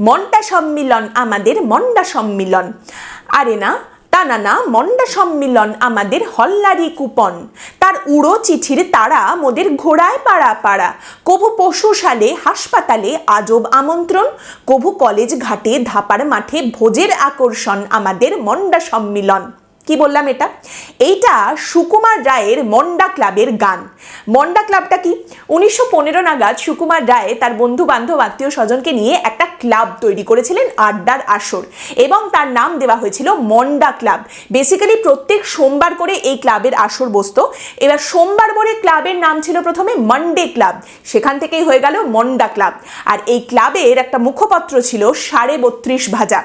মন্ডা সম্মিলন আমাদের মন্ডা সম্মিলন। আরে না, তা না না, মন্ডা সম্মিলন আমাদের হল্লারি কুপন। তার উড়ো চিঠির তারা মোদের ঘোড়ায় পাড়া পাড়া। কভু পশুশালে হাসপাতালে আজব আমন্ত্রণ, কভু কলেজ ঘাটে ধাপার মাঠে ভোজের আকর্ষণ আমাদের মন্ডা সম্মিলন। কি বললাম এটা? এইটা সুকুমার রায়ের মন্ডা ক্লাবের গান। মন্ডা ক্লাবটা কি? 1915 নাগাদ সুকুমার রায় তার বন্ধু বান্ধব আত্মীয় স্বজনকে নিয়ে একটা ক্লাব তৈরি করেছিলেন, আড্ডার আসর, এবং তার নাম দেওয়া হয়েছিল মন্ডা ক্লাব। বেসিক্যালি প্রত্যেক সোমবার করে এই ক্লাবের আসর বসতো। এবার সোমবার করে ক্লাবের নাম ছিল প্রথমে মানডে ক্লাব, সেখান থেকেই হয়ে গেল মন্ডা ক্লাব। আর এই ক্লাবের একটা মুখপত্র ছিল 32.5 ভাজা।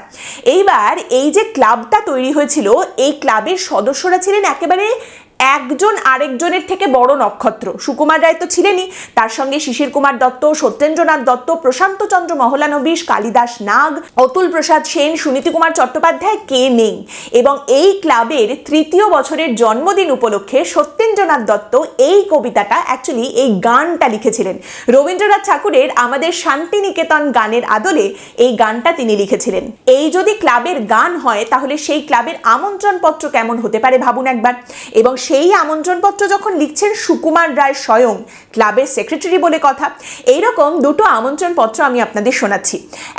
এইবার এই যে ক্লাবটা তৈরি হয়েছিল, এই ক্লাবের সদস্যরা ছিলেন একেবারে একজন আরেকজনের থেকে বড় নক্ষত্র। সুকুমার রায় তো ছিলেনই, তার সঙ্গে শিশির কুমার দত্ত, সত্যেন্দ্রনাথ দত্ত, প্রশান্ত চন্দ্র মহলানবিশ, কালিদাস নাগ, অতুল প্রসাদ সেন, সুনীতি কুমার চট্টোপাধ্যায়, কে নেই। এবং এই ক্লাবের 3য় বছরের জন্মদিন উপলক্ষে সত্যেন্দ্রনাথ দত্ত এই কবিতাটা, অ্যাকচুয়ালি এই গানটা লিখেছিলেন। রবীন্দ্রনাথ ঠাকুরের আমাদের শান্তিনিকেতন গানের আদলে এই গানটা তিনি লিখেছিলেন। এই যদি ক্লাবের গান হয়, তাহলে সেই ক্লাবের আমন্ত্রণপত্র কেমন হতে পারে ভাবুন একবার। এবং সেই আমন্ত্রণপত্র যখন লিখছেন সুকুমার রায় স্বয়ং, ক্লাবের সেক্রেটারি বলে কথা। এইরকম দুটো আমন্ত্রণপত্র আমি আপনাদের শোনাচ্ছি।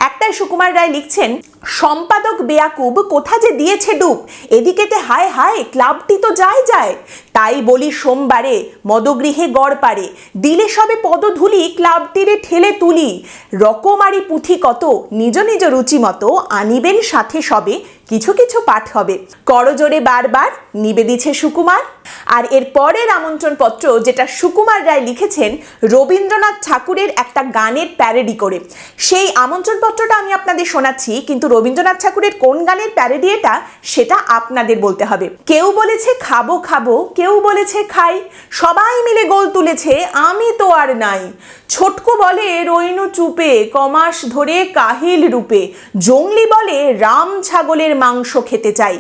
একটাই সুকুমার রায় লিখছেন, সম্পাদক বেয়াকুব কোথা যে দিয়েছে ডুব, এদিকেতে হায় হায় ক্লাবটি তো যায় যায়। তাই বলি সোমবারে মদগৃহে গড় পারে, দিলে সবে পদধূলি ক্লাবটিরে ঠেলে তুলি। রকমারি পুঁথি কত নিজ নিজ রুচি মতো, আনিবেন সাথে সবে কিছু কিছু পাঠ হবে। করজোরে বারবার নিবেদিছে সুকুমার। আর এর পরের আমন্ত্রণপত্র, যেটা সুকুমার রায় লিখেছেন রবীন্দ্রনাথ ঠাকুরের একটা গানের প্যারোডি করে, সেই আমন্ত্রণপত্রটা আমি আপনাদের শোনাচ্ছি। কিন্তু রবীন্দ্রনাথ ঠাকুরের কোন গানের প্যারোডি এটা, সেটা আপনাদের বলতে হবে। কেউ বলেছে খাবো খাবো, কেউ বলেছে খাই, সবাই মিলে গোল তুলেছে আমি তো আর নাই। ছোটকু বলে রইনু চুপে, কমাস ধরে কাহিল রূপে, জংলি বলে রাম ছাগলের মাংস খেতে চাই।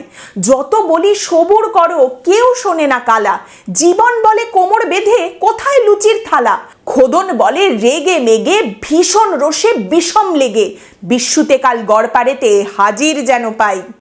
যত বলি সবুর করো, কেউ শোনে না কালা, জীবন বলে কোমর বেঁধে কোথায় লুচির থালা। খোদন বলে রেগে মেগে ভীষণ রোষে বিষম লেগে, বিশ্বতে কাল গড় পারেতে হাজির যেন পাই।